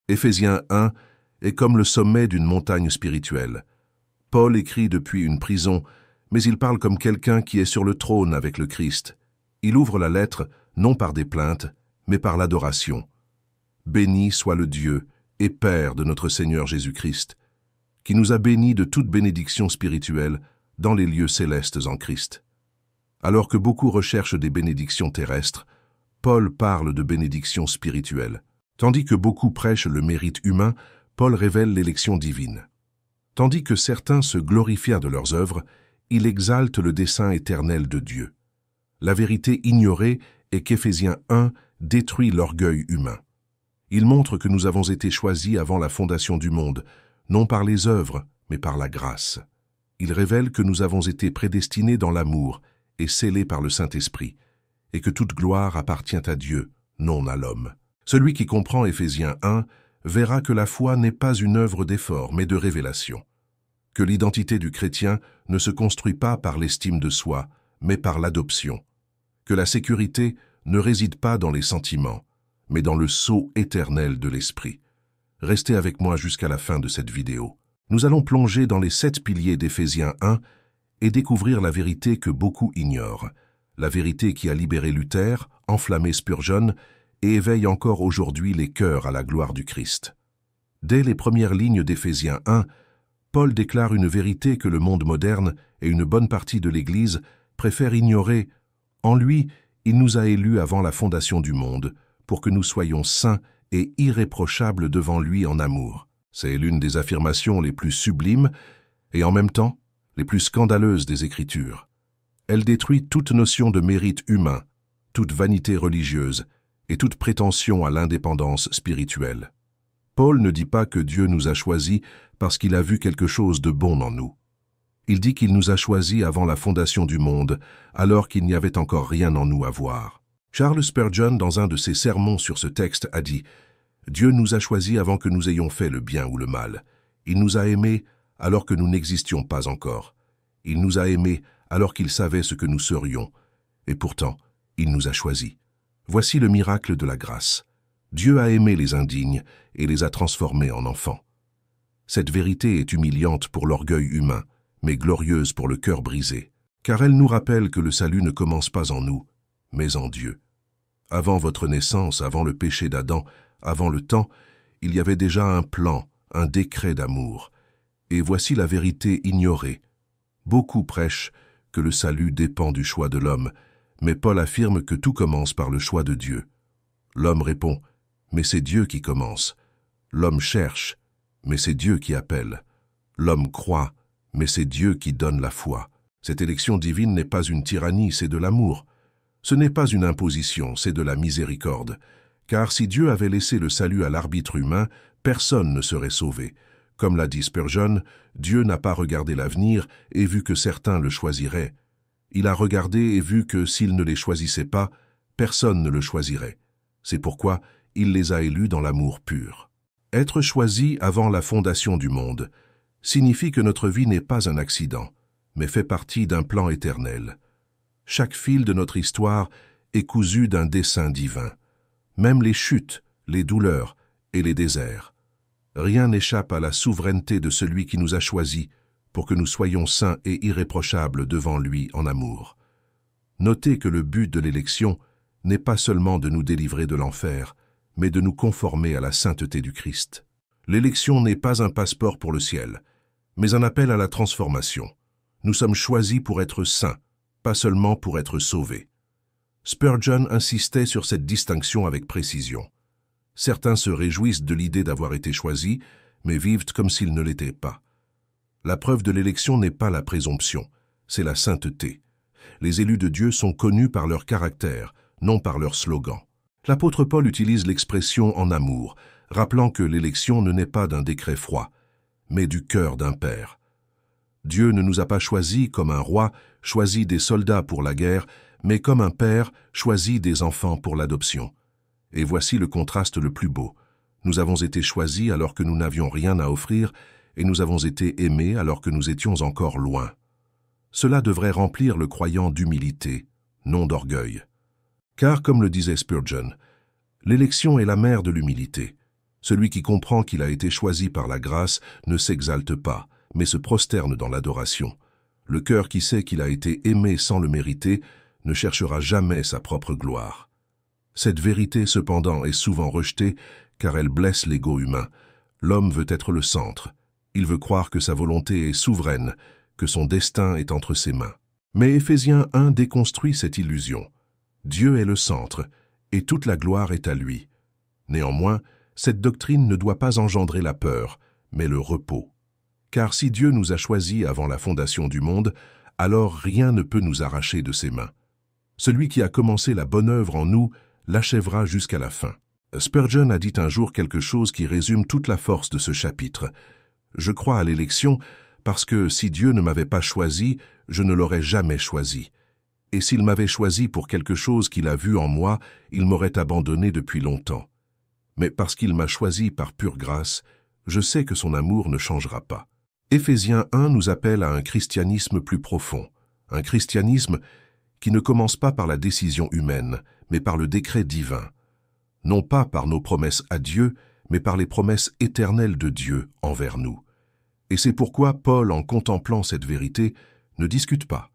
Éphésiens 1 est comme le sommet d'une montagne spirituelle. Paul écrit depuis une prison, mais il parle comme quelqu'un qui est sur le trône avec le Christ. Il ouvre la lettre non par des plaintes, mais par l'adoration. Béni soit le Dieu et Père de notre Seigneur Jésus-Christ, qui nous a bénis de toute bénédiction spirituelle dans les lieux célestes en Christ. Alors que beaucoup recherchent des bénédictions terrestres, Paul parle de bénédictions spirituelles. Tandis que beaucoup prêchent le mérite humain, Paul révèle l'élection divine. Tandis que certains se glorifient de leurs œuvres, il exalte le dessein éternel de Dieu. La vérité ignorée est qu'Éphésiens 1 détruit l'orgueil humain. Il montre que nous avons été choisis avant la fondation du monde, non par les œuvres, mais par la grâce. Il révèle que nous avons été prédestinés dans l'amour et scellés par le Saint-Esprit, et que toute gloire appartient à Dieu, non à l'homme. Celui qui comprend Éphésiens 1 verra que la foi n'est pas une œuvre d'effort, mais de révélation. Que l'identité du chrétien ne se construit pas par l'estime de soi, mais par l'adoption. Que la sécurité ne réside pas dans les sentiments, mais dans le sceau éternel de l'esprit. Restez avec moi jusqu'à la fin de cette vidéo. Nous allons plonger dans les 7 piliers d'Éphésiens 1 et découvrir la vérité que beaucoup ignorent. La vérité qui a libéré Luther, enflammé Spurgeon et éveille encore aujourd'hui les cœurs à la gloire du Christ. Dès les premières lignes d'Éphésiens 1, Paul déclare une vérité que le monde moderne et une bonne partie de l'Église préfèrent ignorer. En lui, il nous a élus avant la fondation du monde, pour que nous soyons saints et irréprochables devant lui en amour. C'est l'une des affirmations les plus sublimes et en même temps les plus scandaleuses des Écritures. Elle détruit toute notion de mérite humain, toute vanité religieuse et toute prétention à l'indépendance spirituelle. Paul ne dit pas que Dieu nous a choisis parce qu'il a vu quelque chose de bon en nous. Il dit qu'il nous a choisis avant la fondation du monde, alors qu'il n'y avait encore rien en nous à voir. Charles Spurgeon, dans un de ses sermons sur ce texte, a dit « Dieu nous a choisis avant que nous ayons fait le bien ou le mal. Il nous a aimés alors que nous n'existions pas encore. Il nous a aimés alors qu'il savait ce que nous serions. Et pourtant, il nous a choisis. Voici le miracle de la grâce. Dieu a aimé les indignes et les a transformés en enfants. Cette vérité est humiliante pour l'orgueil humain, mais glorieuse pour le cœur brisé, car elle nous rappelle que le salut ne commence pas en nous, mais en Dieu. Avant votre naissance, avant le péché d'Adam, avant le temps, il y avait déjà un plan, un décret d'amour. Et voici la vérité ignorée. Beaucoup prêchent que le salut dépend du choix de l'homme, mais Paul affirme que tout commence par le choix de Dieu. L'homme répond, mais c'est Dieu qui commence. L'homme cherche, mais c'est Dieu qui appelle. L'homme croit, mais c'est Dieu qui donne la foi. Cette élection divine n'est pas une tyrannie, c'est de l'amour. Ce n'est pas une imposition, c'est de la miséricorde. Car si Dieu avait laissé le salut à l'arbitre humain, personne ne serait sauvé. Comme l'a dit Spurgeon, Dieu n'a pas regardé l'avenir et vu que certains le choisiraient. Il a regardé et vu que s'il ne les choisissait pas, personne ne le choisirait. C'est pourquoi il les a élus dans l'amour pur. Être choisi avant la fondation du monde signifie que notre vie n'est pas un accident, mais fait partie d'un plan éternel. Chaque fil de notre histoire est cousu d'un dessein divin. Même les chutes, les douleurs et les déserts. Rien n'échappe à la souveraineté de celui qui nous a choisis pour que nous soyons saints et irréprochables devant lui en amour. Notez que le but de l'élection n'est pas seulement de nous délivrer de l'enfer, mais de nous conformer à la sainteté du Christ. L'élection n'est pas un passeport pour le ciel, mais un appel à la transformation. Nous sommes choisis pour être saints, pas seulement pour être sauvés. Spurgeon insistait sur cette distinction avec précision. Certains se réjouissent de l'idée d'avoir été choisis, mais vivent comme s'ils ne l'étaient pas. La preuve de l'élection n'est pas la présomption, c'est la sainteté. Les élus de Dieu sont connus par leur caractère, non par leur slogan. L'apôtre Paul utilise l'expression en amour, rappelant que l'élection ne naît pas d'un décret froid, mais du cœur d'un père. Dieu ne nous a pas choisis comme un roi choisit des soldats pour la guerre, mais comme un père choisit des enfants pour l'adoption. Et voici le contraste le plus beau. Nous avons été choisis alors que nous n'avions rien à offrir, et nous avons été aimés alors que nous étions encore loin. Cela devrait remplir le croyant d'humilité, non d'orgueil. Car, comme le disait Spurgeon, l'élection est la mère de l'humilité. Celui qui comprend qu'il a été choisi par la grâce ne s'exalte pas, mais se prosterne dans l'adoration. Le cœur qui sait qu'il a été aimé sans le mériter ne cherchera jamais sa propre gloire. Cette vérité, cependant, est souvent rejetée car elle blesse l'ego humain. L'homme veut être le centre. Il veut croire que sa volonté est souveraine, que son destin est entre ses mains. Mais Éphésiens 1 déconstruit cette illusion. Dieu est le centre, et toute la gloire est à lui. Néanmoins, cette doctrine ne doit pas engendrer la peur, mais le repos. Car si Dieu nous a choisis avant la fondation du monde, alors rien ne peut nous arracher de ses mains. Celui qui a commencé la bonne œuvre en nous l'achèvera jusqu'à la fin. Spurgeon a dit un jour quelque chose qui résume toute la force de ce chapitre. « Je crois à l'élection parce que si Dieu ne m'avait pas choisi, je ne l'aurais jamais choisi. Et s'il m'avait choisi pour quelque chose qu'il a vu en moi, il m'aurait abandonné depuis longtemps. Mais parce qu'il m'a choisi par pure grâce, je sais que son amour ne changera pas. » Éphésiens 1 nous appelle à un christianisme plus profond, un christianisme qui ne commence pas par la décision humaine, mais par le décret divin. Non pas par nos promesses à Dieu, mais par les promesses éternelles de Dieu envers nous. Et c'est pourquoi Paul, en contemplant cette vérité, ne discute pas.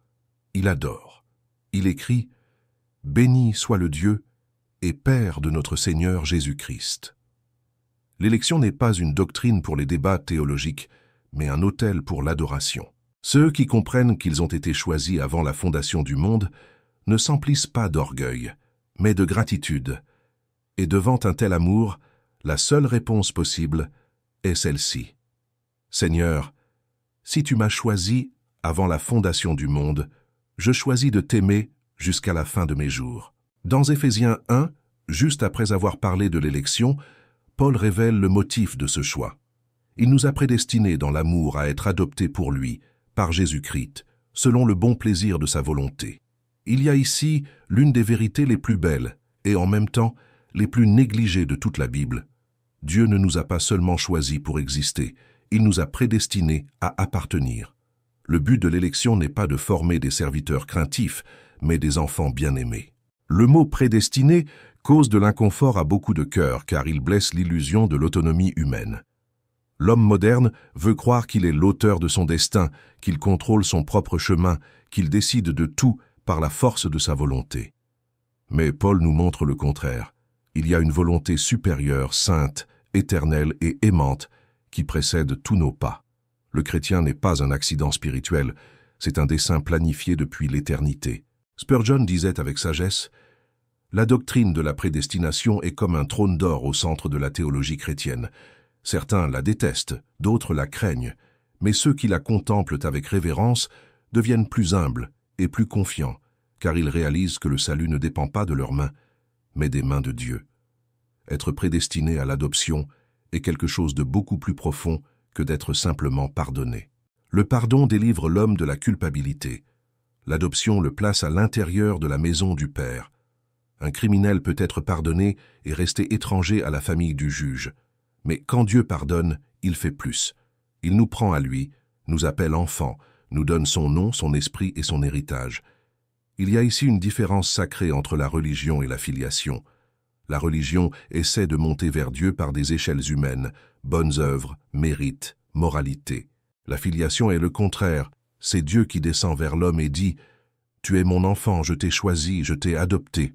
Il adore. Il écrit « Béni soit le Dieu et Père de notre Seigneur Jésus-Christ. » L'élection n'est pas une doctrine pour les débats théologiques, mais un autel pour l'adoration. Ceux qui comprennent qu'ils ont été choisis avant la fondation du monde ne s'emplissent pas d'orgueil, mais de gratitude. Et devant un tel amour, la seule réponse possible est celle-ci. Seigneur, si tu m'as choisi avant la fondation du monde, je choisis de t'aimer jusqu'à la fin de mes jours. Dans Éphésiens 1, juste après avoir parlé de l'élection, Paul révèle le motif de ce choix. Il nous a prédestinés dans l'amour à être adoptés pour lui, par Jésus-Christ, selon le bon plaisir de sa volonté. Il y a ici l'une des vérités les plus belles et en même temps les plus négligées de toute la Bible. Dieu ne nous a pas seulement choisis pour exister, il nous a prédestinés à appartenir. Le but de l'élection n'est pas de former des serviteurs craintifs, mais des enfants bien-aimés. Le mot « prédestiné » cause de l'inconfort à beaucoup de cœurs car il blesse l'illusion de l'autonomie humaine. L'homme moderne veut croire qu'il est l'auteur de son destin, qu'il contrôle son propre chemin, qu'il décide de tout par la force de sa volonté. Mais Paul nous montre le contraire. Il y a une volonté supérieure, sainte, éternelle et aimante qui précède tous nos pas. Le chrétien n'est pas un accident spirituel, c'est un dessein planifié depuis l'éternité. Spurgeon disait avec sagesse « La doctrine de la prédestination est comme un trône d'or au centre de la théologie chrétienne. Certains la détestent, d'autres la craignent, mais ceux qui la contemplent avec révérence deviennent plus humbles et plus confiants, car ils réalisent que le salut ne dépend pas de leurs mains, mais des mains de Dieu. Être prédestiné à l'adoption est quelque chose de beaucoup plus profond que d'être simplement pardonné. Le pardon délivre l'homme de la culpabilité. L'adoption le place à l'intérieur de la maison du Père. Un criminel peut être pardonné et rester étranger à la famille du juge. Mais quand Dieu pardonne, il fait plus. Il nous prend à lui, nous appelle enfants, nous donne son nom, son esprit et son héritage. Il y a ici une différence sacrée entre la religion et la filiation. La religion essaie de monter vers Dieu par des échelles humaines, bonnes œuvres, mérites, moralité. La filiation est le contraire. C'est Dieu qui descend vers l'homme et dit « Tu es mon enfant, je t'ai choisi, je t'ai adopté ».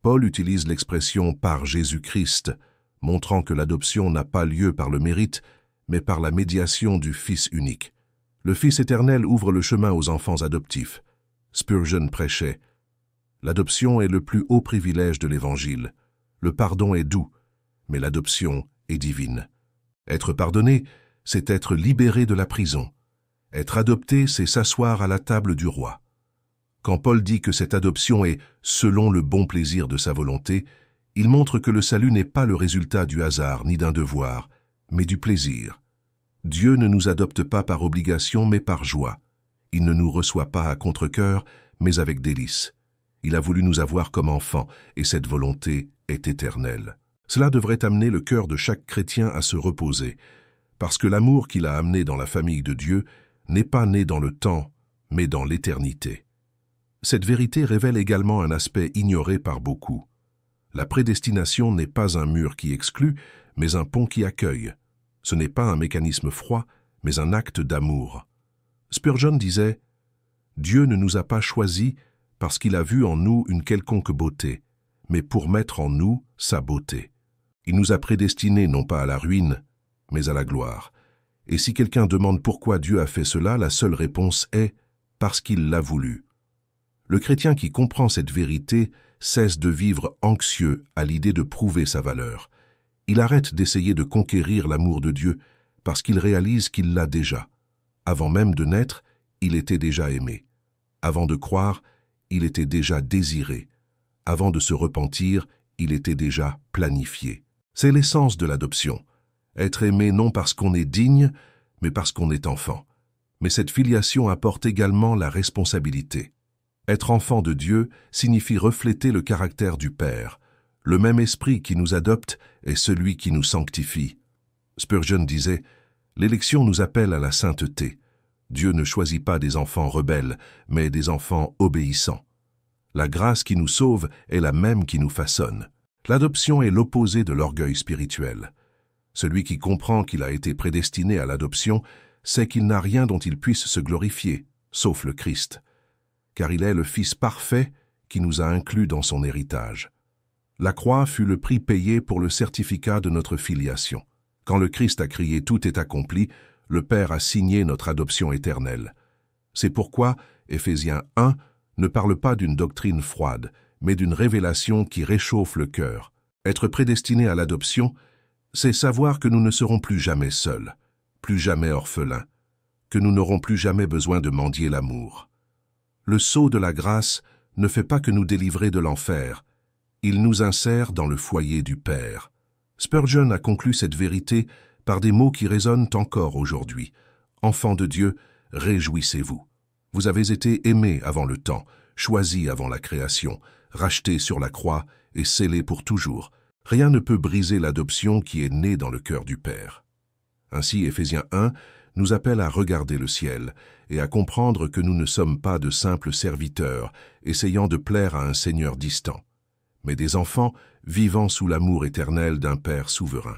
Paul utilise l'expression « par Jésus-Christ », montrant que l'adoption n'a pas lieu par le mérite, mais par la médiation du Fils unique. Le Fils éternel ouvre le chemin aux enfants adoptifs. Spurgeon prêchait « L'adoption est le plus haut privilège de l'Évangile. Le pardon est doux, mais l'adoption est divine. Être pardonné, c'est être libéré de la prison. Être adopté, c'est s'asseoir à la table du roi. » Quand Paul dit que cette adoption est « selon le bon plaisir de sa volonté », il montre que le salut n'est pas le résultat du hasard ni d'un devoir, mais du plaisir. Dieu ne nous adopte pas par obligation, mais par joie. Il ne nous reçoit pas à contre-cœur, mais avec délice. Il a voulu nous avoir comme enfants, et cette volonté est éternelle. Cela devrait amener le cœur de chaque chrétien à se reposer, parce que l'amour qu'il a amené dans la famille de Dieu n'est pas né dans le temps, mais dans l'éternité. Cette vérité révèle également un aspect ignoré par beaucoup. La prédestination n'est pas un mur qui exclut, mais un pont qui accueille. Ce n'est pas un mécanisme froid, mais un acte d'amour. Spurgeon disait « Dieu ne nous a pas choisis parce qu'il a vu en nous une quelconque beauté, mais pour mettre en nous sa beauté. Il nous a prédestinés non pas à la ruine, mais à la gloire. Et si quelqu'un demande pourquoi Dieu a fait cela, la seule réponse est « parce qu'il l'a voulu ». Le chrétien qui comprend cette vérité cesse de vivre anxieux à l'idée de prouver sa valeur. Il arrête d'essayer de conquérir l'amour de Dieu parce qu'il réalise qu'il l'a déjà. Avant même de naître, il était déjà aimé. Avant de croire, il était déjà désiré. Avant de se repentir, il était déjà planifié. C'est l'essence de l'adoption. Être aimé non parce qu'on est digne, mais parce qu'on est enfant. Mais cette filiation apporte également la responsabilité. Être enfant de Dieu signifie refléter le caractère du Père. Le même esprit qui nous adopte est celui qui nous sanctifie. Spurgeon disait « L'élection nous appelle à la sainteté. Dieu ne choisit pas des enfants rebelles, mais des enfants obéissants. La grâce qui nous sauve est la même qui nous façonne. L'adoption est l'opposé de l'orgueil spirituel. Celui qui comprend qu'il a été prédestiné à l'adoption sait qu'il n'a rien dont il puisse se glorifier, sauf le Christ. Car il est le Fils parfait qui nous a inclus dans son héritage. La croix fut le prix payé pour le certificat de notre filiation. Quand le Christ a crié « Tout est accompli », le Père a signé notre adoption éternelle. C'est pourquoi Éphésiens 1 ne parle pas d'une doctrine froide, mais d'une révélation qui réchauffe le cœur. Être prédestiné à l'adoption, c'est savoir que nous ne serons plus jamais seuls, plus jamais orphelins, que nous n'aurons plus jamais besoin de mendier l'amour. Le sceau de la grâce ne fait pas que nous délivrer de l'enfer, il nous insère dans le foyer du Père. Spurgeon a conclu cette vérité par des mots qui résonnent encore aujourd'hui. Enfants de Dieu, réjouissez-vous. Vous avez été aimés avant le temps, choisis avant la création, rachetés sur la croix et scellés pour toujours. Rien ne peut briser l'adoption qui est née dans le cœur du Père. Ainsi, Éphésiens 1 nous appelle à regarder le ciel et à comprendre que nous ne sommes pas de simples serviteurs essayant de plaire à un Seigneur distant, mais des enfants vivant sous l'amour éternel d'un Père souverain.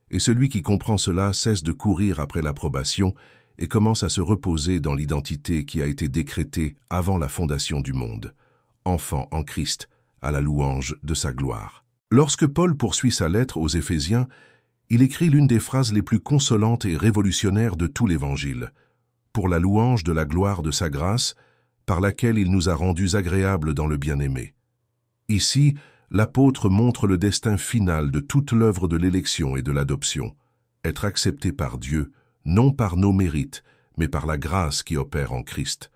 Et celui qui comprend cela cesse de courir après l'approbation et commence à se reposer dans l'identité qui a été décrétée avant la fondation du monde, enfant en Christ, à la louange de sa gloire. Lorsque Paul poursuit sa lettre aux Éphésiens, il écrit l'une des phrases les plus consolantes et révolutionnaires de tout l'Évangile, pour la louange de la gloire de sa grâce, par laquelle il nous a rendus agréables dans le bien-aimé. Ici, l'apôtre montre le destin final de toute l'œuvre de l'élection et de l'adoption, être accepté par Dieu, non par nos mérites, mais par la grâce qui opère en Christ.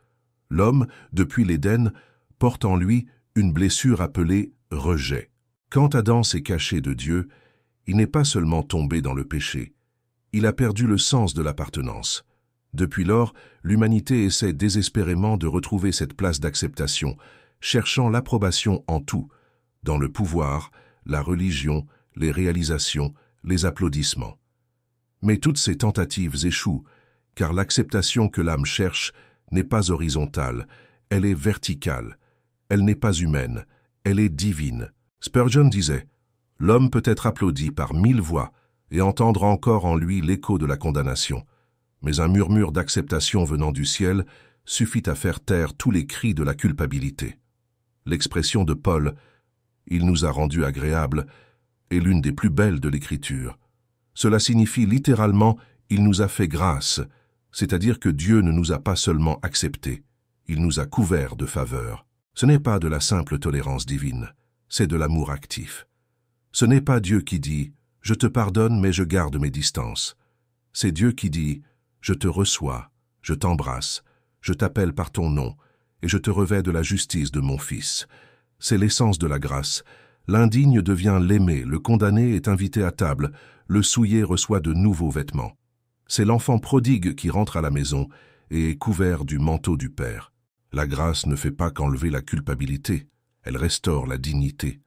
L'homme, depuis l'Éden, porte en lui une blessure appelée rejet. Quand Adam s'est caché de Dieu, il n'est pas seulement tombé dans le péché, il a perdu le sens de l'appartenance. Depuis lors, l'humanité essaie désespérément de retrouver cette place d'acceptation, cherchant l'approbation en tout, dans le pouvoir, la religion, les réalisations, les applaudissements. Mais toutes ces tentatives échouent, car l'acceptation que l'âme cherche n'est pas horizontale, elle est verticale, elle n'est pas humaine, elle est divine. Spurgeon disait « L'homme peut être applaudi par 1000 voix et entendre encore en lui l'écho de la condamnation, mais un murmure d'acceptation venant du ciel suffit à faire taire tous les cris de la culpabilité. » L'expression de Paul « Il nous a rendus agréables » est l'une des plus belles de l'Écriture. Cela signifie littéralement « il nous a fait grâce », c'est-à-dire que Dieu ne nous a pas seulement acceptés, il nous a couverts de faveur. Ce n'est pas de la simple tolérance divine, c'est de l'amour actif. Ce n'est pas Dieu qui dit « je te pardonne mais je garde mes distances ». C'est Dieu qui dit « je te reçois, je t'embrasse, je t'appelle par ton nom et je te revêts de la justice de mon Fils ». C'est l'essence de la grâce. L'indigne devient l'aimé, le condamné est invité à table, le souillé reçoit de nouveaux vêtements. C'est l'enfant prodigue qui rentre à la maison et est couvert du manteau du Père. La grâce ne fait pas qu'enlever la culpabilité, elle restaure la dignité.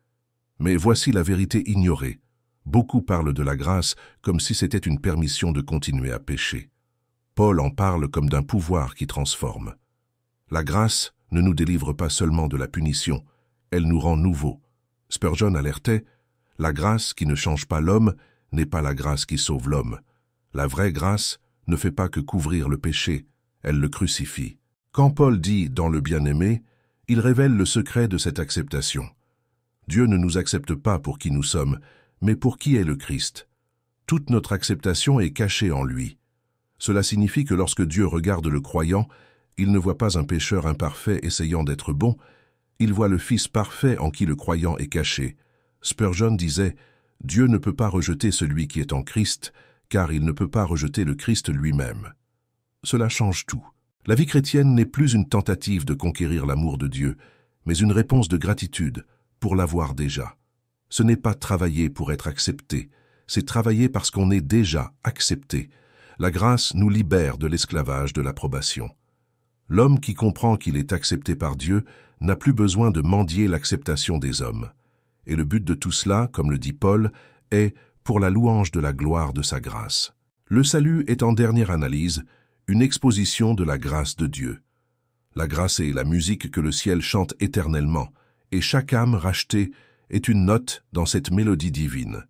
Mais voici la vérité ignorée. Beaucoup parlent de la grâce comme si c'était une permission de continuer à pécher. Paul en parle comme d'un pouvoir qui transforme. La grâce ne nous délivre pas seulement de la punition, elle nous rend nouveaux. Spurgeon alertait, « La grâce qui ne change pas l'homme n'est pas la grâce qui sauve l'homme. La vraie grâce ne fait pas que couvrir le péché, elle le crucifie. Quand Paul dit « dans le bien-aimé », il révèle le secret de cette acceptation. Dieu ne nous accepte pas pour qui nous sommes, mais pour qui est le Christ. Toute notre acceptation est cachée en lui. Cela signifie que lorsque Dieu regarde le croyant, il ne voit pas un pécheur imparfait essayant d'être bon, il voit le Fils parfait en qui le croyant est caché. Spurgeon disait « Dieu ne peut pas rejeter celui qui est en Christ, car il ne peut pas rejeter le Christ lui-même. » Cela change tout. La vie chrétienne n'est plus une tentative de conquérir l'amour de Dieu, mais une réponse de gratitude pour l'avoir déjà. Ce n'est pas travailler pour être accepté, c'est travailler parce qu'on est déjà accepté. La grâce nous libère de l'esclavage de l'approbation. L'homme qui comprend qu'il est accepté par Dieu n'a plus besoin de mendier l'acceptation des hommes. Et le but de tout cela, comme le dit Paul, est pour la louange de la gloire de sa grâce. Le salut est en dernière analyse une exposition de la grâce de Dieu. La grâce est la musique que le ciel chante éternellement, et chaque âme rachetée est une note dans cette mélodie divine.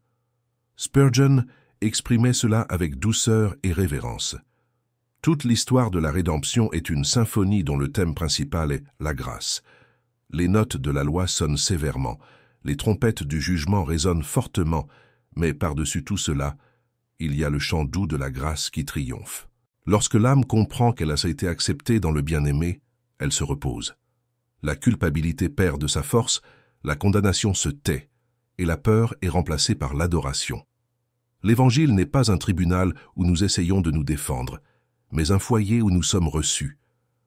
Spurgeon exprimait cela avec douceur et révérence. Toute l'histoire de la rédemption est une symphonie dont le thème principal est la grâce. Les notes de la loi sonnent sévèrement, les trompettes du jugement résonnent fortement, mais par-dessus tout cela, il y a le chant doux de la grâce qui triomphe. Lorsque l'âme comprend qu'elle a été acceptée dans le bien-aimé, elle se repose. La culpabilité perd de sa force, la condamnation se tait, et la peur est remplacée par l'adoration. L'Évangile n'est pas un tribunal où nous essayons de nous défendre, mais un foyer où nous sommes reçus.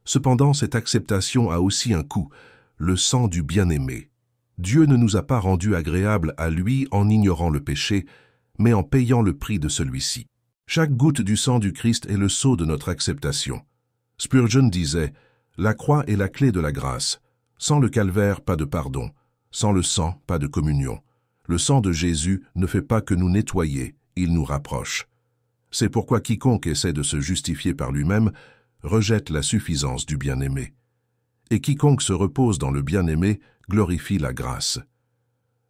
Cependant, cette acceptation a aussi un coût, le sang du bien-aimé. Dieu ne nous a pas rendus agréables à lui en ignorant le péché, mais en payant le prix de celui-ci. Chaque goutte du sang du Christ est le sceau de notre acceptation. Spurgeon disait « La croix est la clé de la grâce. Sans le calvaire, pas de pardon. Sans le sang, pas de communion. Le sang de Jésus ne fait pas que nous nettoyer, il nous rapproche. C'est pourquoi quiconque essaie de se justifier par lui-même rejette la suffisance du bien-aimé. Et quiconque se repose dans le bien-aimé glorifie la grâce.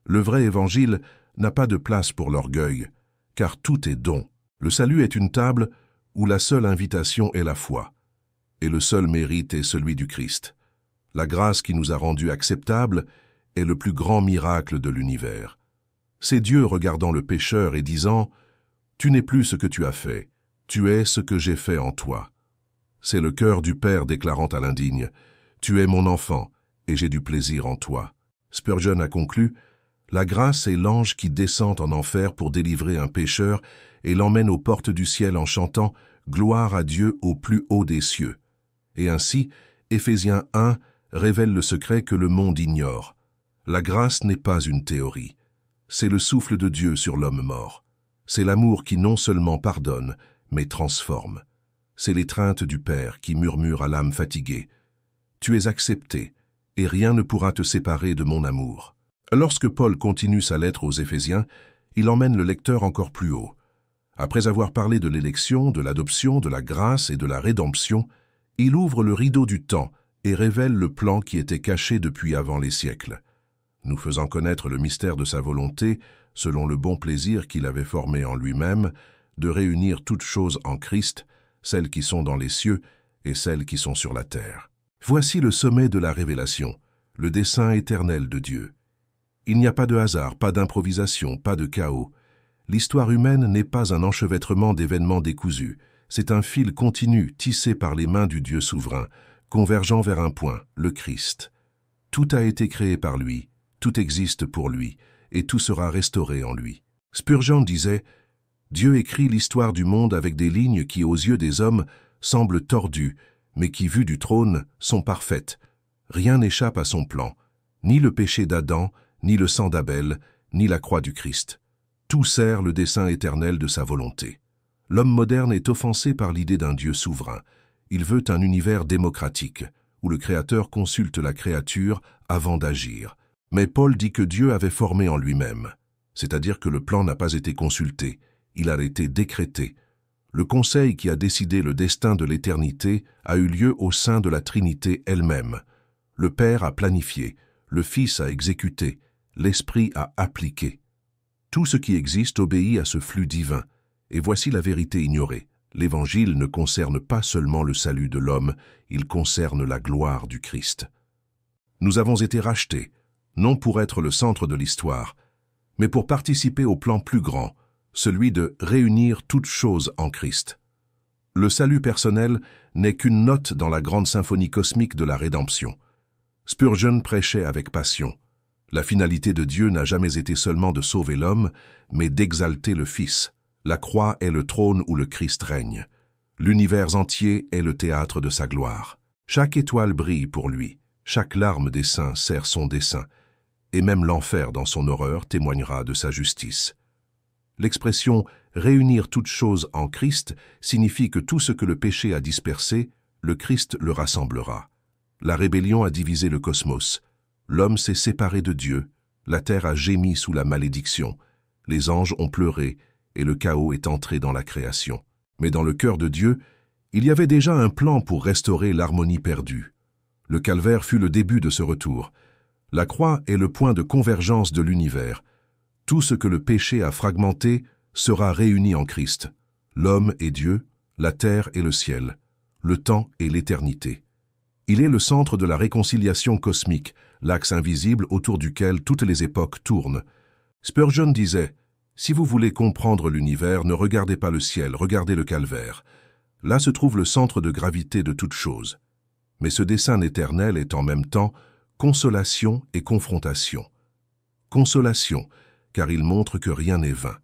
Le vrai évangile n'a pas de place pour l'orgueil, car tout est don. Le salut est une table où la seule invitation est la foi, et le seul mérite est celui du Christ. La grâce qui nous a rendus acceptables est le plus grand miracle de l'univers. C'est Dieu regardant le pécheur et disant « Tu n'es plus ce que tu as fait, tu es ce que j'ai fait en toi. » C'est le cœur du Père déclarant à l'indigne « Tu es mon enfant, et j'ai du plaisir en toi. » Spurgeon a conclu « La grâce est l'ange qui descend en enfer pour délivrer un pécheur et l'emmène aux portes du ciel en chantant « Gloire à Dieu au plus haut des cieux ». Et ainsi, Éphésiens 1 révèle le secret que le monde ignore. La grâce n'est pas une théorie. C'est le souffle de Dieu sur l'homme mort. C'est l'amour qui non seulement pardonne, mais transforme. C'est l'étreinte du Père qui murmure à l'âme fatiguée. Tu es accepté, et rien ne pourra te séparer de mon amour. Lorsque Paul continue sa lettre aux Éphésiens, il emmène le lecteur encore plus haut. Après avoir parlé de l'élection, de l'adoption, de la grâce et de la rédemption, il ouvre le rideau du temps et révèle le plan qui était caché depuis avant les siècles, nous faisant connaître le mystère de sa volonté, selon le bon plaisir qu'il avait formé en lui-même, de réunir toutes choses en Christ, celles qui sont dans les cieux et celles qui sont sur la terre. Voici le sommet de la révélation, le dessein éternel de Dieu. Il n'y a pas de hasard, pas d'improvisation, pas de chaos. L'histoire humaine n'est pas un enchevêtrement d'événements décousus, c'est un fil continu tissé par les mains du Dieu souverain, convergeant vers un point, le Christ. Tout a été créé par lui, tout existe pour lui, et tout sera restauré en lui. Spurgeon disait « Dieu écrit l'histoire du monde avec des lignes qui, aux yeux des hommes, semblent tordues, mais qui, vues du trône, sont parfaites. Rien n'échappe à son plan, ni le péché d'Adam, ni le sang d'Abel, ni la croix du Christ. Tout sert le dessein éternel de sa volonté. L'homme moderne est offensé par l'idée d'un Dieu souverain. Il veut un univers démocratique, où le Créateur consulte la créature avant d'agir. Mais Paul dit que Dieu avait formé en lui-même, c'est-à-dire que le plan n'a pas été consulté, il a été décrété. Le conseil qui a décidé le destin de l'éternité a eu lieu au sein de la Trinité elle-même. Le Père a planifié, le Fils a exécuté, l'Esprit a appliqué. Tout ce qui existe obéit à ce flux divin. Et voici la vérité ignorée. L'Évangile ne concerne pas seulement le salut de l'homme, il concerne la gloire du Christ. Nous avons été rachetés, non pour être le centre de l'histoire, mais pour participer au plan plus grand, celui de réunir toutes choses en Christ. Le salut personnel n'est qu'une note dans la grande symphonie cosmique de la rédemption. Spurgeon prêchait avec passion. La finalité de Dieu n'a jamais été seulement de sauver l'homme, mais d'exalter le Fils. La croix est le trône où le Christ règne. L'univers entier est le théâtre de sa gloire. Chaque étoile brille pour lui, chaque larme des saints sert son dessein, et même l'enfer dans son horreur témoignera de sa justice. L'expression « réunir toutes choses en Christ » signifie que tout ce que le péché a dispersé, le Christ le rassemblera. La rébellion a divisé le cosmos. L'homme s'est séparé de Dieu, la terre a gémi sous la malédiction, les anges ont pleuré et le chaos est entré dans la création. Mais dans le cœur de Dieu, il y avait déjà un plan pour restaurer l'harmonie perdue. Le calvaire fut le début de ce retour. La croix est le point de convergence de l'univers. Tout ce que le péché a fragmenté sera réuni en Christ. L'homme et Dieu, la terre et le ciel, le temps et l'éternité. Il est le centre de la réconciliation cosmique, l'axe invisible autour duquel toutes les époques tournent. Spurgeon disait « Si vous voulez comprendre l'univers, ne regardez pas le ciel, regardez le calvaire. Là se trouve le centre de gravité de toute chose. » Mais ce dessein éternel est en même temps consolation et confrontation. Consolation, car il montre que rien n'est vain.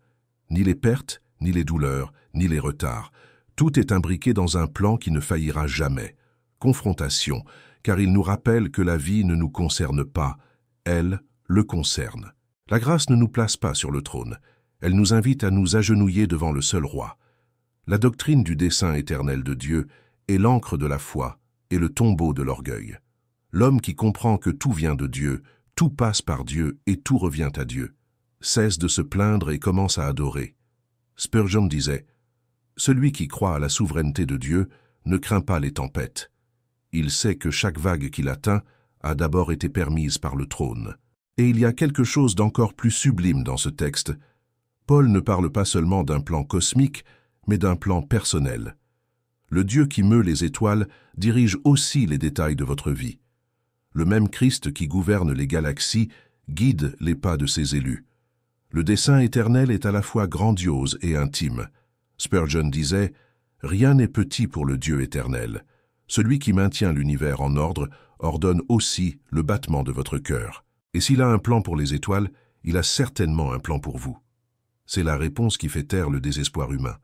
Ni les pertes, ni les douleurs, ni les retards. Tout est imbriqué dans un plan qui ne faillira jamais. Confrontation, car il nous rappelle que la vie ne nous concerne pas, elle le concerne. La grâce ne nous place pas sur le trône, elle nous invite à nous agenouiller devant le seul roi. La doctrine du dessein éternel de Dieu est l'encre de la foi et le tombeau de l'orgueil. L'homme qui comprend que tout vient de Dieu, tout passe par Dieu et tout revient à Dieu, cesse de se plaindre et commence à adorer. Spurgeon disait « Celui qui croit à la souveraineté de Dieu ne craint pas les tempêtes. Il sait que chaque vague qu'il atteint a d'abord été permise par le trône. » Et il y a quelque chose d'encore plus sublime dans ce texte. Paul ne parle pas seulement d'un plan cosmique, mais d'un plan personnel. Le Dieu qui meut les étoiles dirige aussi les détails de votre vie. Le même Christ qui gouverne les galaxies guide les pas de ses élus. Le dessein éternel est à la fois grandiose et intime. Spurgeon disait « Rien n'est petit pour le Dieu éternel. Celui qui maintient l'univers en ordre ordonne aussi le battement de votre cœur. Et s'il a un plan pour les étoiles, il a certainement un plan pour vous. » C'est la réponse qui fait taire le désespoir humain.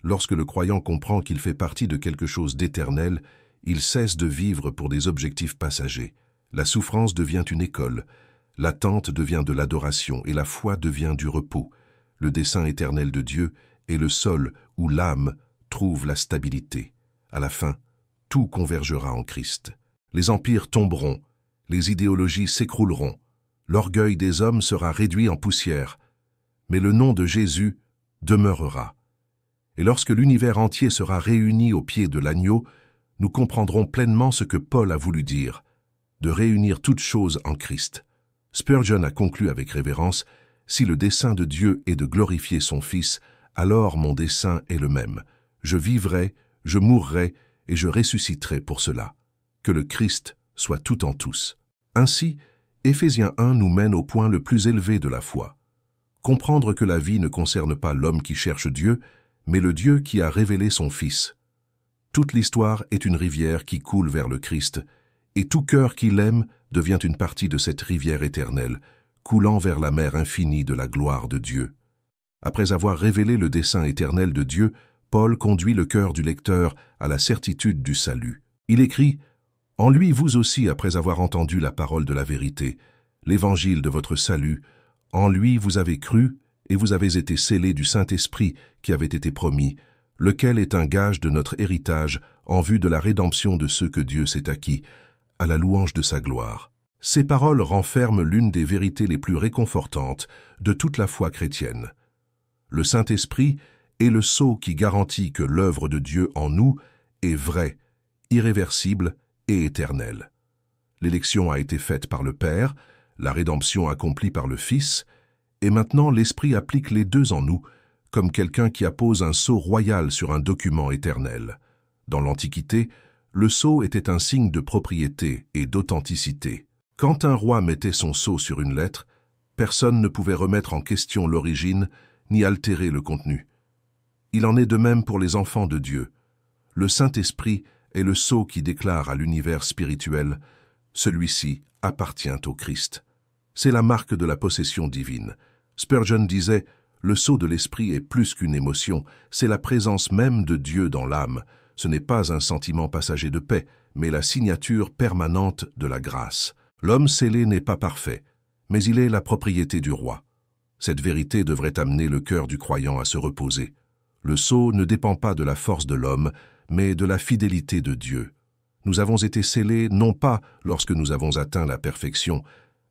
Lorsque le croyant comprend qu'il fait partie de quelque chose d'éternel, il cesse de vivre pour des objectifs passagers. La souffrance devient une école, l'attente devient de l'adoration et la foi devient du repos. Le dessein éternel de Dieu est le sol où l'âme trouve la stabilité. À la fin, tout convergera en Christ. Les empires tomberont, les idéologies s'écrouleront, l'orgueil des hommes sera réduit en poussière, mais le nom de Jésus demeurera. Et lorsque l'univers entier sera réuni au pied de l'agneau, nous comprendrons pleinement ce que Paul a voulu dire, de réunir toutes choses en Christ. Spurgeon a conclu avec révérence, « Si le dessein de Dieu est de glorifier son Fils, alors mon dessein est le même. Je vivrai, je mourrai et je ressusciterai pour cela. Que le Christ soit tout en tous. » Ainsi, Éphésiens 1 nous mène au point le plus élevé de la foi. Comprendre que la vie ne concerne pas l'homme qui cherche Dieu, mais le Dieu qui a révélé son Fils. Toute l'histoire est une rivière qui coule vers le Christ, et tout cœur qui l'aime devient une partie de cette rivière éternelle, coulant vers la mer infinie de la gloire de Dieu. Après avoir révélé le dessein éternel de Dieu, Paul conduit le cœur du lecteur à la certitude du salut. Il écrit « En lui, vous aussi, après avoir entendu la parole de la vérité, l'évangile de votre salut, en lui vous avez cru, et vous avez été scellés du Saint-Esprit qui avait été promis, lequel est un gage de notre héritage en vue de la rédemption de ceux que Dieu s'est acquis, à la louange de sa gloire. » Ces paroles renferment l'une des vérités les plus réconfortantes de toute la foi chrétienne. Le Saint-Esprit est le sceau qui garantit que l'œuvre de Dieu en nous est vraie, irréversible et éternelle. L'élection a été faite par le Père, la rédemption accomplie par le Fils, Et maintenant l'Esprit applique les deux en nous, comme quelqu'un qui appose un sceau royal sur un document éternel. Dans l'Antiquité, le sceau était un signe de propriété et d'authenticité. Quand un roi mettait son sceau sur une lettre, personne ne pouvait remettre en question l'origine ni altérer le contenu. Il en est de même pour les enfants de Dieu. Le Saint-Esprit est le sceau qui déclare à l'univers spirituel « Celui-ci appartient au Christ ». C'est la marque de la possession divine. Spurgeon disait « Le sceau de l'Esprit est plus qu'une émotion, c'est la présence même de Dieu dans l'âme. Ce n'est pas un sentiment passager de paix, mais la signature permanente de la grâce. L'homme scellé n'est pas parfait, mais il est la propriété du roi. Cette vérité devrait amener le cœur du croyant à se reposer. Le sceau ne dépend pas de la force de l'homme, mais de la fidélité de Dieu. Nous avons été scellés non pas lorsque nous avons atteint la perfection,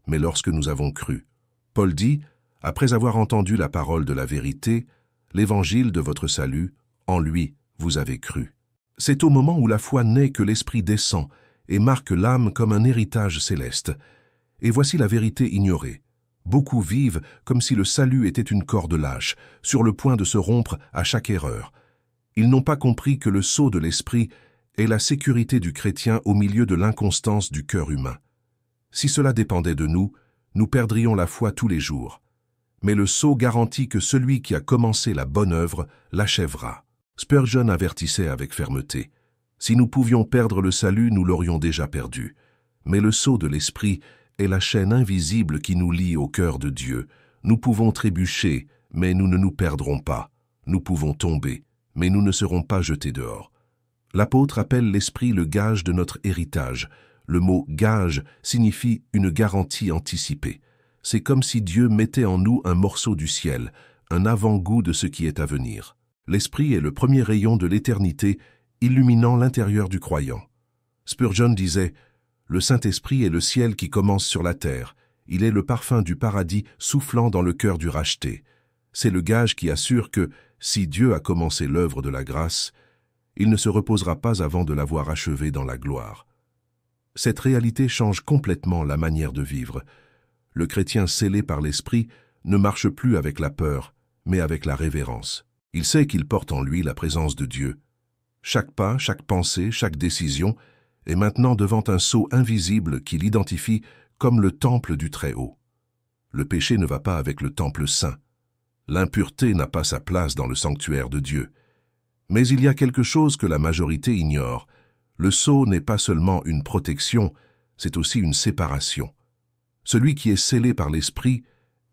mais lorsque nous avons cru. Paul dit, après avoir entendu la parole de la vérité, l'évangile de votre salut, en lui vous avez cru. C'est au moment où la foi naît que l'Esprit descend et marque l'âme comme un héritage céleste. Et voici la vérité ignorée. Beaucoup vivent comme si le salut était une corde lâche, sur le point de se rompre à chaque erreur. Ils n'ont pas compris que le sceau de l'Esprit est la sécurité du chrétien au milieu de l'inconstance du cœur humain. Si cela dépendait de nous, nous perdrions la foi tous les jours. Mais le sceau garantit que celui qui a commencé la bonne œuvre l'achèvera. Spurgeon avertissait avec fermeté. Si nous pouvions perdre le salut, nous l'aurions déjà perdu. Mais le sceau de l'Esprit est la chaîne invisible qui nous lie au cœur de Dieu. Nous pouvons trébucher, mais nous ne nous perdrons pas. Nous pouvons tomber, mais nous ne serons pas jetés dehors. L'apôtre appelle l'Esprit le gage de notre héritage. Le mot « gage » signifie une garantie anticipée. C'est comme si Dieu mettait en nous un morceau du ciel, un avant-goût de ce qui est à venir. L'Esprit est le premier rayon de l'éternité, illuminant l'intérieur du croyant. Spurgeon disait « Le Saint-Esprit est le ciel qui commence sur la terre. Il est le parfum du paradis soufflant dans le cœur du racheté. C'est le gage qui assure que, si Dieu a commencé l'œuvre de la grâce, il ne se reposera pas avant de l'avoir achevée dans la gloire. » Cette réalité change complètement la manière de vivre. Le chrétien scellé par l'Esprit ne marche plus avec la peur, mais avec la révérence. Il sait qu'il porte en lui la présence de Dieu. Chaque pas, chaque pensée, chaque décision est maintenant devant un sceau invisible qui l'identifie comme le temple du Très-Haut. Le péché ne va pas avec le temple saint. L'impureté n'a pas sa place dans le sanctuaire de Dieu. Mais il y a quelque chose que la majorité ignore. Le sceau n'est pas seulement une protection, c'est aussi une séparation. Celui qui est scellé par l'Esprit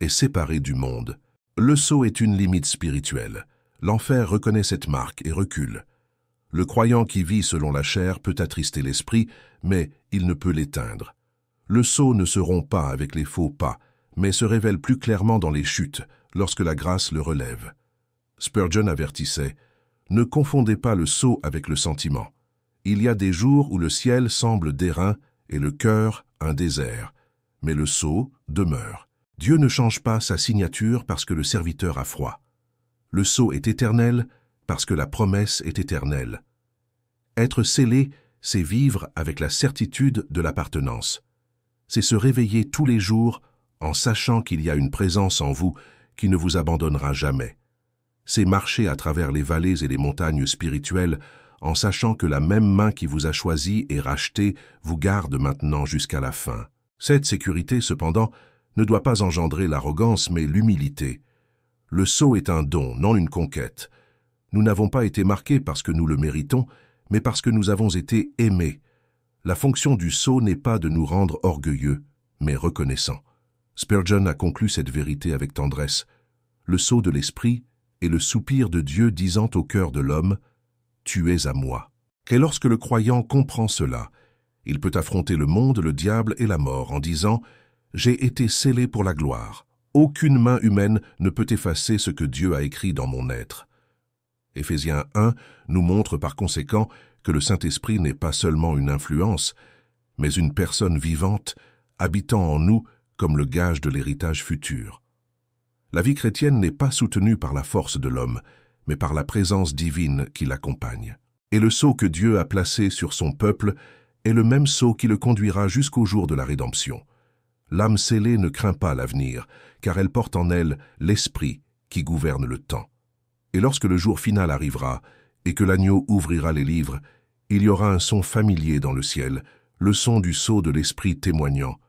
est séparé du monde. Le sceau est une limite spirituelle. L'enfer reconnaît cette marque et recule. Le croyant qui vit selon la chair peut attrister l'Esprit, mais il ne peut l'éteindre. Le sceau ne se rompt pas avec les faux pas, mais se révèle plus clairement dans les chutes, lorsque la grâce le relève. Spurgeon avertissait « Ne confondez pas le sceau avec le sentiment. Il y a des jours où le ciel semble d'airain et le cœur un désert, mais le sceau demeure. Dieu ne change pas sa signature parce que le serviteur a froid. Le sceau est éternel parce que la promesse est éternelle. Être scellé, c'est vivre avec la certitude de l'appartenance. C'est se réveiller tous les jours en sachant qu'il y a une présence en vous qui ne vous abandonnera jamais. C'est marcher à travers les vallées et les montagnes spirituelles en sachant que la même main qui vous a choisi et racheté vous garde maintenant jusqu'à la fin. Cette sécurité, cependant, ne doit pas engendrer l'arrogance, mais l'humilité. Le sceau est un don, non une conquête. Nous n'avons pas été marqués parce que nous le méritons, mais parce que nous avons été aimés. La fonction du sceau n'est pas de nous rendre orgueilleux, mais reconnaissants. Spurgeon a conclu cette vérité avec tendresse. Le sceau de l'Esprit est le soupir de Dieu disant au cœur de l'homme « Tu es à moi ». Et lorsque le croyant comprend cela, il peut affronter le monde, le diable et la mort en disant « J'ai été scellé pour la gloire. Aucune main humaine ne peut effacer ce que Dieu a écrit dans mon être. » Éphésiens 1 nous montre par conséquent que le Saint-Esprit n'est pas seulement une influence, mais une personne vivante, habitant en nous comme le gage de l'héritage futur. La vie chrétienne n'est pas soutenue par la force de l'homme, mais par la présence divine qui l'accompagne. Et le sceau que Dieu a placé sur son peuple est le même sceau qui le conduira jusqu'au jour de la rédemption. L'âme scellée ne craint pas l'avenir, car elle porte en elle l'esprit qui gouverne le temps. Et lorsque le jour final arrivera, et que l'agneau ouvrira les livres, il y aura un son familier dans le ciel, le son du sceau de l'esprit témoignant.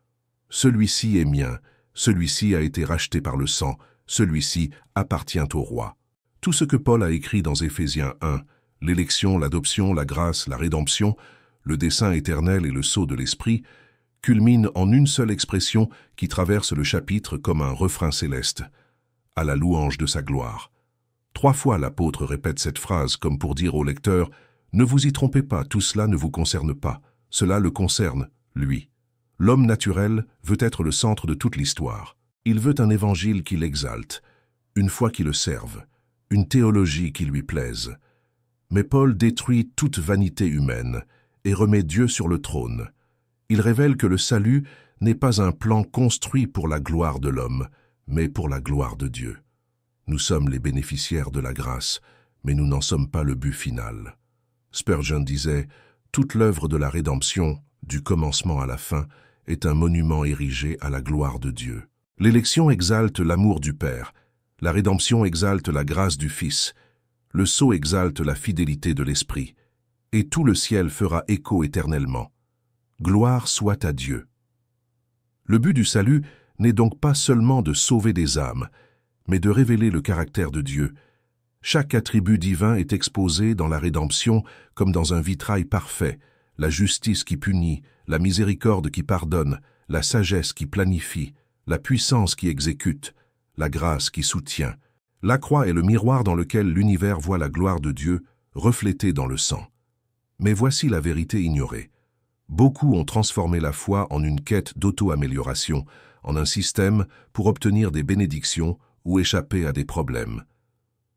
Celui-ci est mien, celui-ci a été racheté par le sang, celui-ci appartient au roi. Tout ce que Paul a écrit dans Éphésiens 1, l'élection, l'adoption, la grâce, la rédemption, le dessein éternel et le sceau de l'esprit, culmine en une seule expression qui traverse le chapitre comme un refrain céleste, à la louange de sa gloire. 3 fois l'apôtre répète cette phrase comme pour dire au lecteur « Ne vous y trompez pas, tout cela ne vous concerne pas, cela le concerne, lui ». L'homme naturel veut être le centre de toute l'histoire. Il veut un évangile qui l'exalte, une foi qui le serve, une théologie qui lui plaise. Mais Paul détruit toute vanité humaine et remet Dieu sur le trône. Il révèle que le salut n'est pas un plan construit pour la gloire de l'homme, mais pour la gloire de Dieu. Nous sommes les bénéficiaires de la grâce, mais nous n'en sommes pas le but final. Spurgeon disait « Toute l'œuvre de la rédemption, du commencement à la fin, est un monument érigé à la gloire de Dieu. L'élection exalte l'amour du Père, la rédemption exalte la grâce du Fils, le sceau exalte la fidélité de l'Esprit, et tout le ciel fera écho éternellement. Gloire soit à Dieu. » Le but du salut n'est donc pas seulement de sauver des âmes, mais de révéler le caractère de Dieu. Chaque attribut divin est exposé dans la rédemption comme dans un vitrail parfait, la justice qui punit, la miséricorde qui pardonne, la sagesse qui planifie, la puissance qui exécute, la grâce qui soutient. La croix est le miroir dans lequel l'univers voit la gloire de Dieu reflétée dans le sang. Mais voici la vérité ignorée. Beaucoup ont transformé la foi en une quête d'auto-amélioration, en un système pour obtenir des bénédictions ou échapper à des problèmes.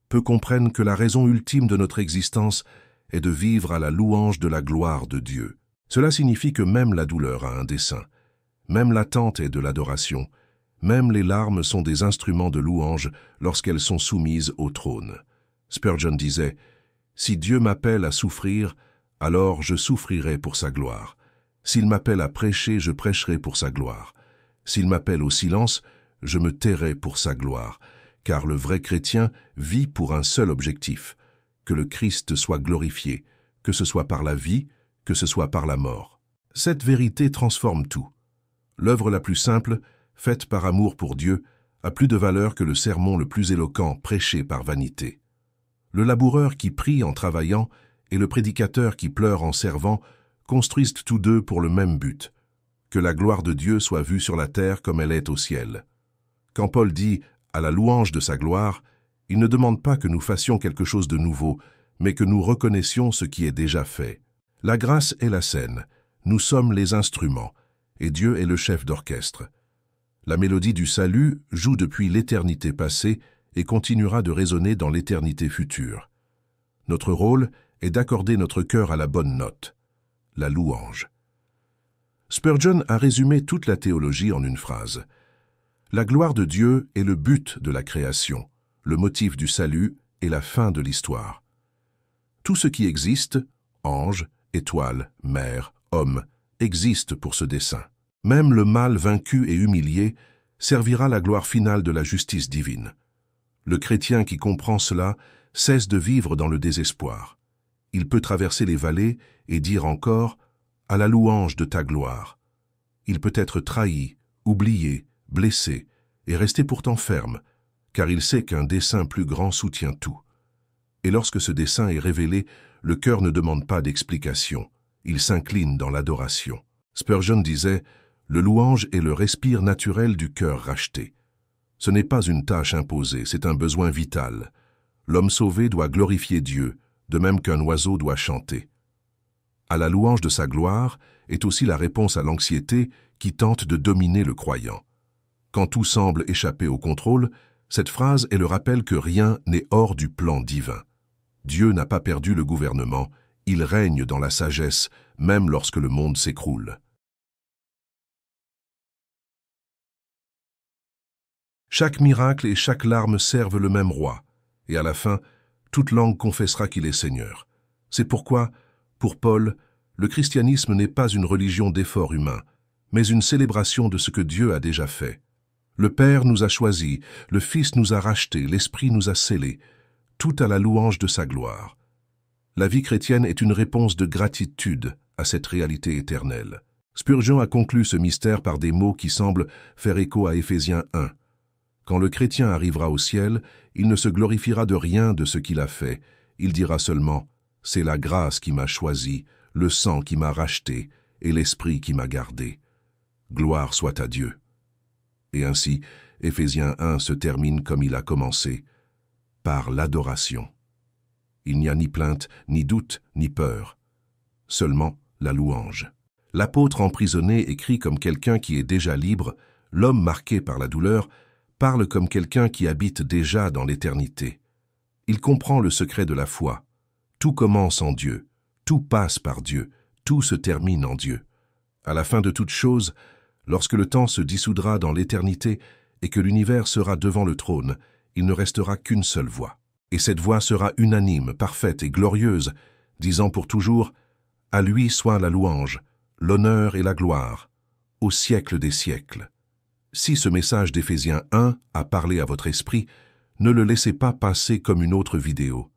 Peu comprennent que la raison ultime de notre existence est de vivre à la louange de la gloire de Dieu. Cela signifie que même la douleur a un dessein, même l'attente est de l'adoration, même les larmes sont des instruments de louange lorsqu'elles sont soumises au trône. Spurgeon disait « Si Dieu m'appelle à souffrir, alors je souffrirai pour sa gloire. S'il m'appelle à prêcher, je prêcherai pour sa gloire. S'il m'appelle au silence, je me tairai pour sa gloire. Car le vrai chrétien vit pour un seul objectif, que le Christ soit glorifié, que ce soit par la vie, que ce soit par la mort. » Cette vérité transforme tout. L'œuvre la plus simple, faite par amour pour Dieu, a plus de valeur que le sermon le plus éloquent prêché par vanité. Le laboureur qui prie en travaillant et le prédicateur qui pleure en servant construisent tous deux pour le même but, que la gloire de Dieu soit vue sur la terre comme elle est au ciel. Quand Paul dit « à la louange de sa gloire », il ne demande pas que nous fassions quelque chose de nouveau, mais que nous reconnaissions ce qui est déjà fait. La grâce est la scène, nous sommes les instruments, et Dieu est le chef d'orchestre. La mélodie du salut joue depuis l'éternité passée et continuera de résonner dans l'éternité future. Notre rôle est d'accorder notre cœur à la bonne note, la louange. Spurgeon a résumé toute la théologie en une phrase. La gloire de Dieu est le but de la création, le motif du salut et la fin de l'histoire. Tout ce qui existe, anges, étoiles, mer, hommes, existe pour ce dessein. Même le mal vaincu et humilié servira la gloire finale de la justice divine. Le chrétien qui comprend cela cesse de vivre dans le désespoir. Il peut traverser les vallées et dire encore « à la louange de ta gloire ». Il peut être trahi, oublié, blessé, et rester pourtant ferme, car il sait qu'un dessein plus grand soutient tout. Et lorsque ce dessein est révélé, le cœur ne demande pas d'explication, il s'incline dans l'adoration. Spurgeon disait « Le louange est le respire naturel du cœur racheté ». Ce n'est pas une tâche imposée, c'est un besoin vital. L'homme sauvé doit glorifier Dieu, de même qu'un oiseau doit chanter. À la louange de sa gloire est aussi la réponse à l'anxiété qui tente de dominer le croyant. Quand tout semble échapper au contrôle, cette phrase est le rappel que rien n'est hors du plan divin. Dieu n'a pas perdu le gouvernement, il règne dans la sagesse, même lorsque le monde s'écroule. Chaque miracle et chaque larme servent le même roi, et à la fin, toute langue confessera qu'il est Seigneur. C'est pourquoi, pour Paul, le christianisme n'est pas une religion d'effort humain, mais une célébration de ce que Dieu a déjà fait. Le Père nous a choisis, le Fils nous a rachetés, l'Esprit nous a scellés, tout à la louange de sa gloire. La vie chrétienne est une réponse de gratitude à cette réalité éternelle. Spurgeon a conclu ce mystère par des mots qui semblent faire écho à Éphésiens 1. Quand le chrétien arrivera au ciel, il ne se glorifiera de rien de ce qu'il a fait. Il dira seulement « C'est la grâce qui m'a choisi, le sang qui m'a racheté et l'Esprit qui m'a gardé. Gloire soit à Dieu. » Et ainsi, Éphésiens 1 se termine comme il a commencé, par l'adoration. Il n'y a ni plainte, ni doute, ni peur, seulement la louange. L'apôtre emprisonné écrit comme quelqu'un qui est déjà libre, l'homme marqué par la douleur parle comme quelqu'un qui habite déjà dans l'éternité. Il comprend le secret de la foi. Tout commence en Dieu, tout passe par Dieu, tout se termine en Dieu. À la fin de toute chose, lorsque le temps se dissoudra dans l'éternité et que l'univers sera devant le trône, il ne restera qu'une seule voix. Et cette voix sera unanime, parfaite et glorieuse, disant pour toujours « À lui soit la louange, l'honneur et la gloire, au siècle des siècles. » Si ce message d'Éphésiens 1 a parlé à votre esprit, ne le laissez pas passer comme une autre vidéo.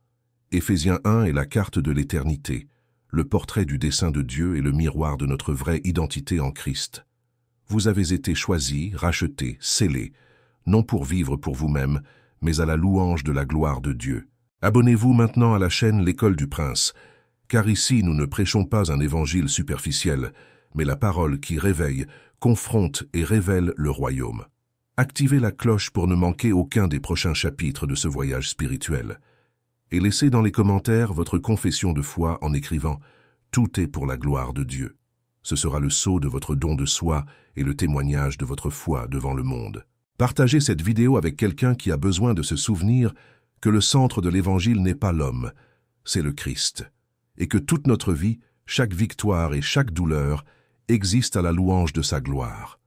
Éphésiens 1 est la carte de l'éternité, le portrait du dessein de Dieu et le miroir de notre vraie identité en Christ. Vous avez été choisis, rachetés, scellés, non pour vivre pour vous-même, mais à la louange de la gloire de Dieu. Abonnez-vous maintenant à la chaîne L'École du Prince, car ici nous ne prêchons pas un évangile superficiel, mais la parole qui réveille, confronte et révèle le royaume. Activez la cloche pour ne manquer aucun des prochains chapitres de ce voyage spirituel. Et laissez dans les commentaires votre confession de foi en écrivant « Tout est pour la gloire de Dieu ». Ce sera le sceau de votre don de soi et le témoignage de votre foi devant le monde. Partagez cette vidéo avec quelqu'un qui a besoin de se souvenir que le centre de l'Évangile n'est pas l'homme, c'est le Christ, et que toute notre vie, chaque victoire et chaque douleur existent à la louange de sa gloire.